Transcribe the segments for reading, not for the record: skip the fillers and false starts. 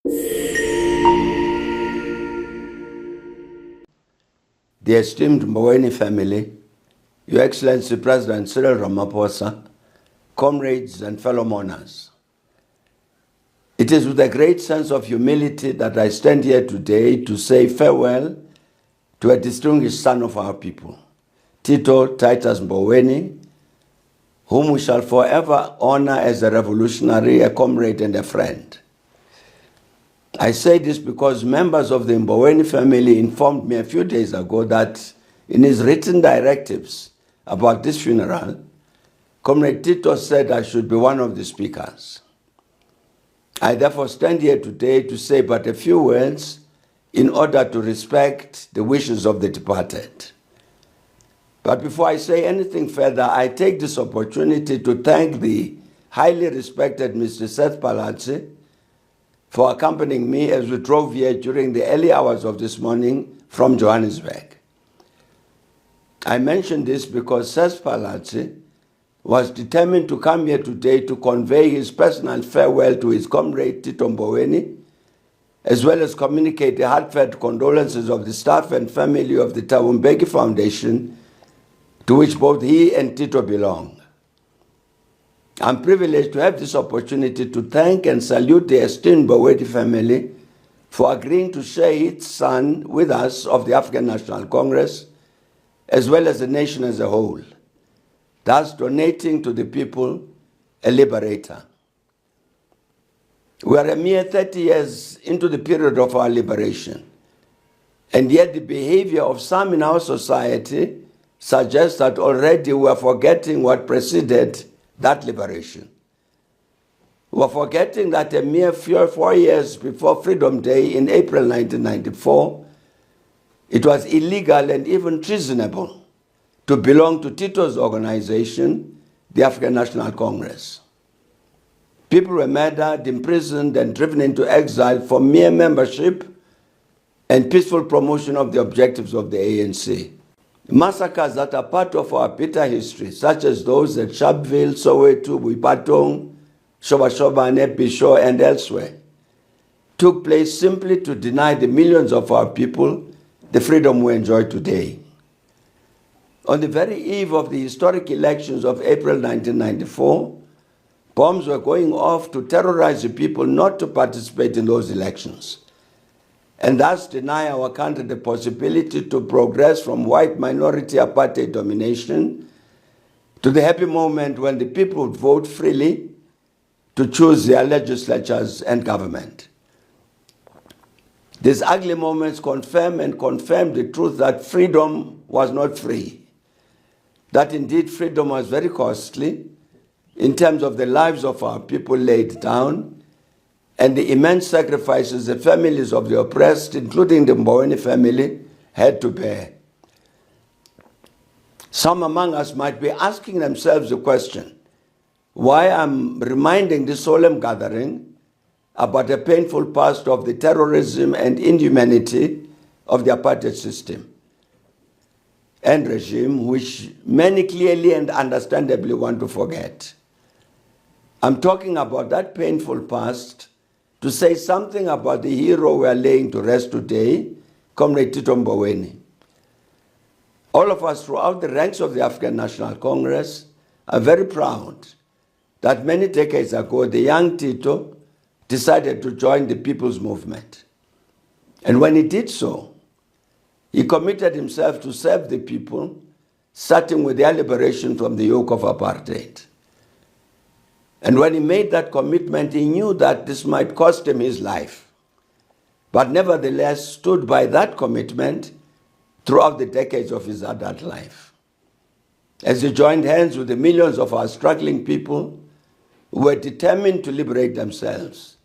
The esteemed Mboweni family, Your Excellency President Cyril Ramaphosa, comrades and fellow mourners. It is with a great sense of humility that I stand here today to say farewell to a distinguished son of our people, Tito Titus Mboweni, whom we shall forever honor as a revolutionary, a comrade, and a friend. I say this because members of the Mboweni family informed me a few days ago that in his written directives about this funeral, Comrade Tito said I should be one of the speakers. I therefore stand here today to say but a few words in order to respect the wishes of the departed. But before I say anything further, I take this opportunity to thank the highly respected Mr. Seth Palatsi for accompanying me as we drove here during the early hours of this morning from Johannesburg. I mention this because Seth Palatsi was determined to come here today to convey his personal farewell to his comrade Tito Mboweni, as well as communicate the heartfelt condolences of the staff and family of the Thabo Mbeki Foundation, to which both he and Tito belong. I'm privileged to have this opportunity to thank and salute the esteemed Mboweni family for agreeing to share its son with us of the African National Congress, as well as the nation as a whole, thus donating to the people a liberator. We are a mere 30 years into the period of our liberation, and yet the behavior of some in our society suggests that already we are forgetting what preceded that liberation. We are forgetting that a mere 4 years before Freedom Day in April 1994, it was illegal and even treasonable to belong to Tito's organization, the African National Congress. People were murdered, imprisoned, and driven into exile for mere membership and peaceful promotion of the objectives of the ANC. Massacres that are part of our bitter history, such as those at Sharpeville, Soweto, Boipatong, Shobashobane, Bisho, and elsewhere, took place simply to deny the millions of our people the freedom we enjoy today. On the very eve of the historic elections of April 1994, bombs were going off to terrorize the people not to participate in those elections, and thus deny our country the possibility to progress from white minority apartheid domination to the happy moment when the people would vote freely to choose their legislatures and government. These ugly moments confirm the truth that freedom was not free, that indeed freedom was very costly in terms of the lives of our people laid down and the immense sacrifices the families of the oppressed, including the Mboweni family, had to bear. Some among us might be asking themselves the question, why I'm reminding this solemn gathering about the painful past of the terrorism and inhumanity of the apartheid system and regime, which many clearly and understandably want to forget. I'm talking about that painful past to say something about the hero we are laying to rest today, Comrade Tito Mboweni. All of us throughout the ranks of the African National Congress are very proud that many decades ago, the young Tito decided to join the people's movement. And when he did so, he committed himself to serve the people, starting with their liberation from the yoke of apartheid. And when he made that commitment, he knew that this might cost him his life, but nevertheless stood by that commitment throughout the decades of his adult life. As he joined hands with the millions of our struggling people who were determined to liberate themselves,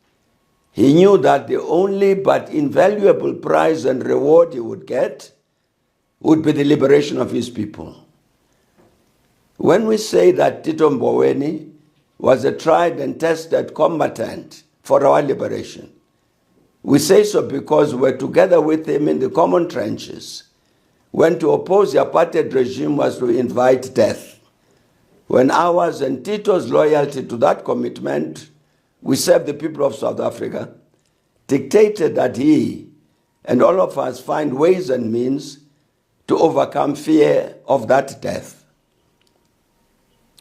he knew that the only but invaluable prize and reward he would get would be the liberation of his people. When we say that Tito Mboweni was a tried and tested combatant for our liberation, we say so because we were together with him in the common trenches when to oppose the apartheid regime was to invite death. When ours and Tito's loyalty to that commitment, we served the people of South Africa, dictated that he and all of us find ways and means to overcome fear of that death.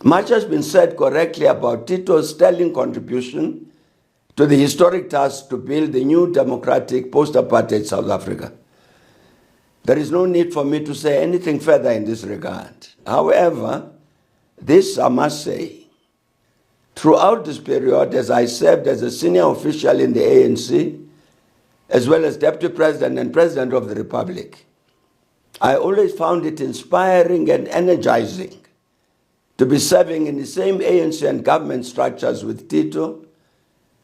Much has been said correctly about Tito's sterling contribution to the historic task to build the new democratic post-apartheid South Africa. There is no need for me to say anything further in this regard. However, this I must say. Throughout this period, as I served as a senior official in the ANC, as well as Deputy President and President of the Republic, I always found it inspiring and energizing to be serving in the same ANC and government structures with Tito,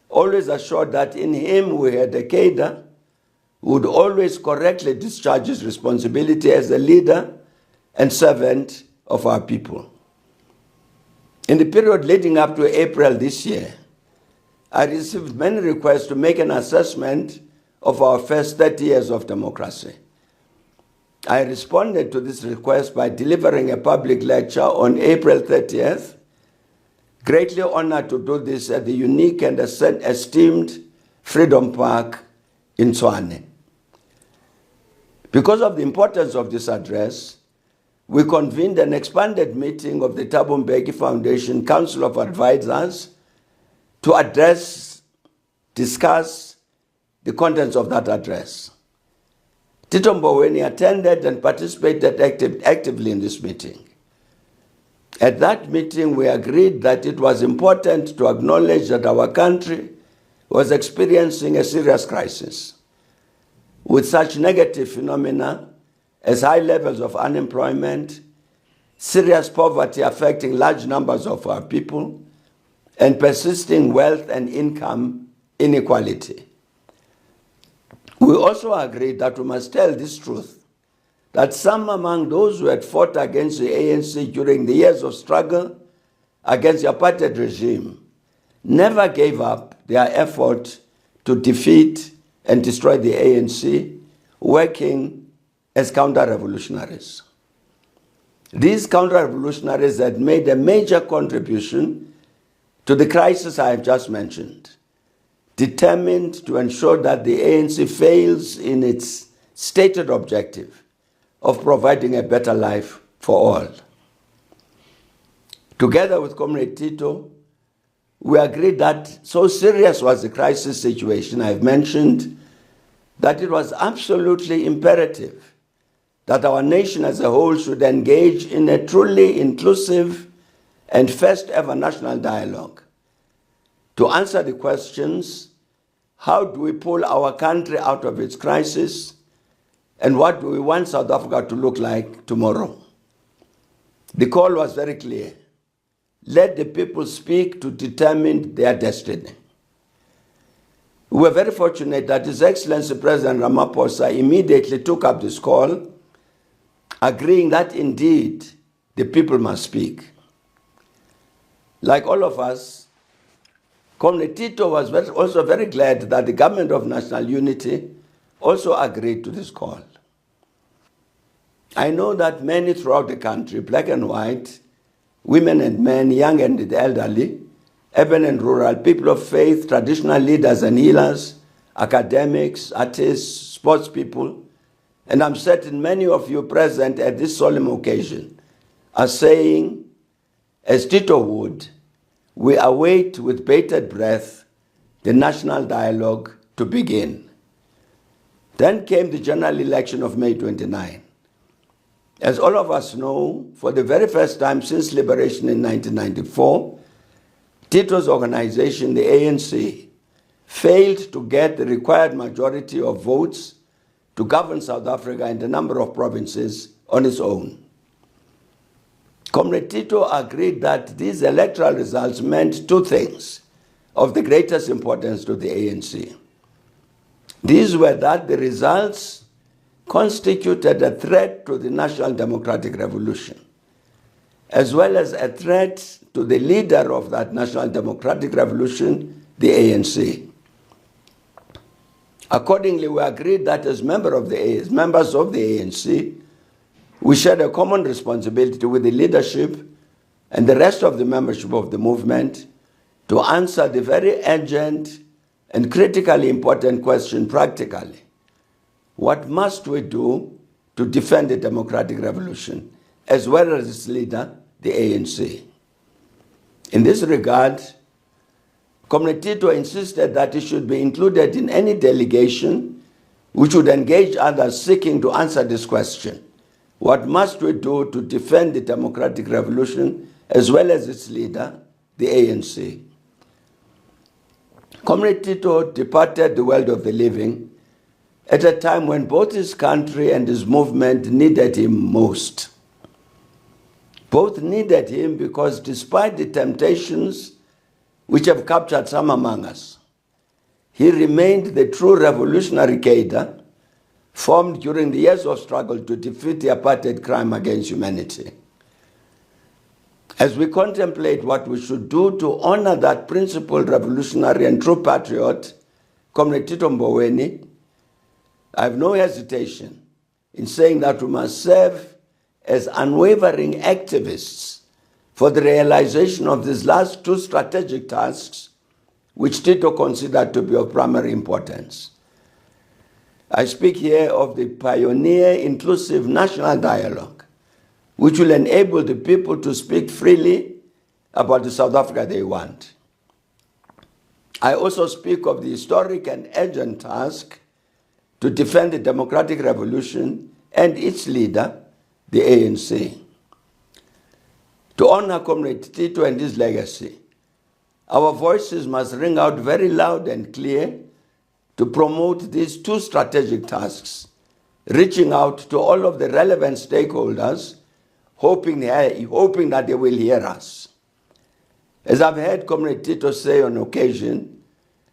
always assured that in him we had a cadre who would always correctly discharge his responsibility as a leader and servant of our people. In the period leading up to April this year, I received many requests to make an assessment of our first 30 years of democracy. I responded to this request by delivering a public lecture on April 30th, greatly honored to do this at the unique and esteemed Freedom Park in Tshwane. Because of the importance of this address, we convened an expanded meeting of the Thabo Mbeki Foundation Council of Advisors to discuss the contents of that address. Tito Mboweni attended and participated actively in this meeting. At that meeting, we agreed that it was important to acknowledge that our country was experiencing a serious crisis, with such negative phenomena as high levels of unemployment, serious poverty affecting large numbers of our people, and persisting wealth and income inequality. We also agreed that we must tell this truth, that some among those who had fought against the ANC during the years of struggle against the apartheid regime never gave up their effort to defeat and destroy the ANC, working as counter-revolutionaries. These counter-revolutionaries had made a major contribution to the crisis I have just mentioned, determined to ensure that the ANC fails in its stated objective of providing a better life for all. Together with Comrade Tito, we agreed that so serious was the crisis situation I have mentioned that it was absolutely imperative that our nation as a whole should engage in a truly inclusive and first ever national dialogue to answer the questions: how do we pull our country out of its crisis, and what do we want South Africa to look like tomorrow? The call was very clear. Let the people speak to determine their destiny. We were very fortunate that His Excellency President Ramaphosa immediately took up this call, agreeing that indeed the people must speak. Like all of us, Comrade Tito was also very glad that the Government of National Unity also agreed to this call. I know that many throughout the country, black and white, women and men, young and the elderly, urban and rural, people of faith, traditional leaders and healers, academics, artists, sports people, and I'm certain many of you present at this solemn occasion are saying, as Tito would, we await with bated breath the national dialogue to begin. Then came the general election of May 29. As all of us know, for the very first time since liberation in 1994, Tito's organization, the ANC, failed to get the required majority of votes to govern South Africa in a number of provinces on its own. Comrade Tito agreed that these electoral results meant two things of the greatest importance to the ANC. These were that the results constituted a threat to the National Democratic Revolution, as well as a threat to the leader of that National Democratic Revolution, the ANC. Accordingly, we agreed that as members of the ANC, we shared a common responsibility with the leadership and the rest of the membership of the movement to answer the very urgent and critically important question practically. What must we do to defend the democratic revolution, as well as its leader, the ANC? In this regard, Comrade Tito insisted that it should be included in any delegation which would engage others seeking to answer this question. What must we do to defend the democratic revolution, as well as its leader, the ANC? Comrade Tito departed the world of the living at a time when both his country and his movement needed him most. Both needed him because despite the temptations which have captured some among us, he remained the true revolutionary cadre formed during the years of struggle to defeat the apartheid crime against humanity. As we contemplate what we should do to honor that principled revolutionary and true patriot, Comrade Tito Mboweni, I have no hesitation in saying that we must serve as unwavering activists for the realization of these last two strategic tasks, which Tito considered to be of primary importance. I speak here of the pioneer inclusive national dialogue, which will enable the people to speak freely about the South Africa they want. I also speak of the historic and urgent task to defend the democratic revolution and its leader, the ANC. To honor Comrade Tito and his legacy, our voices must ring out very loud and clear to promote these two strategic tasks, reaching out to all of the relevant stakeholders, hoping that they will hear us. As I've heard Comrade Tito say on occasion,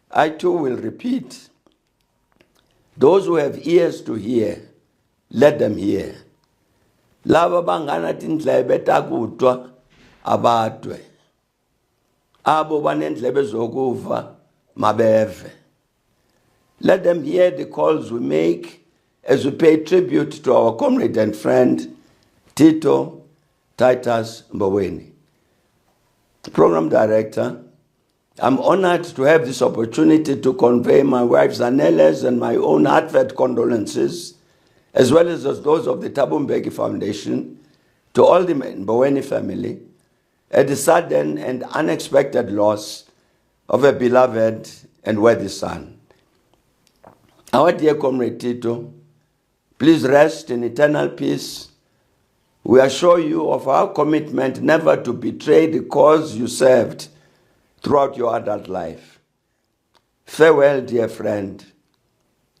I too will repeat. Those who have ears to hear, let them hear. Laba bangana tindlebe takutwa abadwe. Abo banendlebe zokuva mabeve. Let them hear the calls we make as we pay tribute to our comrade and friend, Tito Titus Mboweni. Program Director, I'm honored to have this opportunity to convey my wife Zanele's and my own heartfelt condolences, as well as those of the Thabo Mbeki Foundation, to all the Mboweni family at the sudden and unexpected loss of a beloved and worthy son. Our dear Comrade Tito, please rest in eternal peace. We assure you of our commitment never to betray the cause you served throughout your adult life. Farewell, dear friend,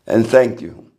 and thank you.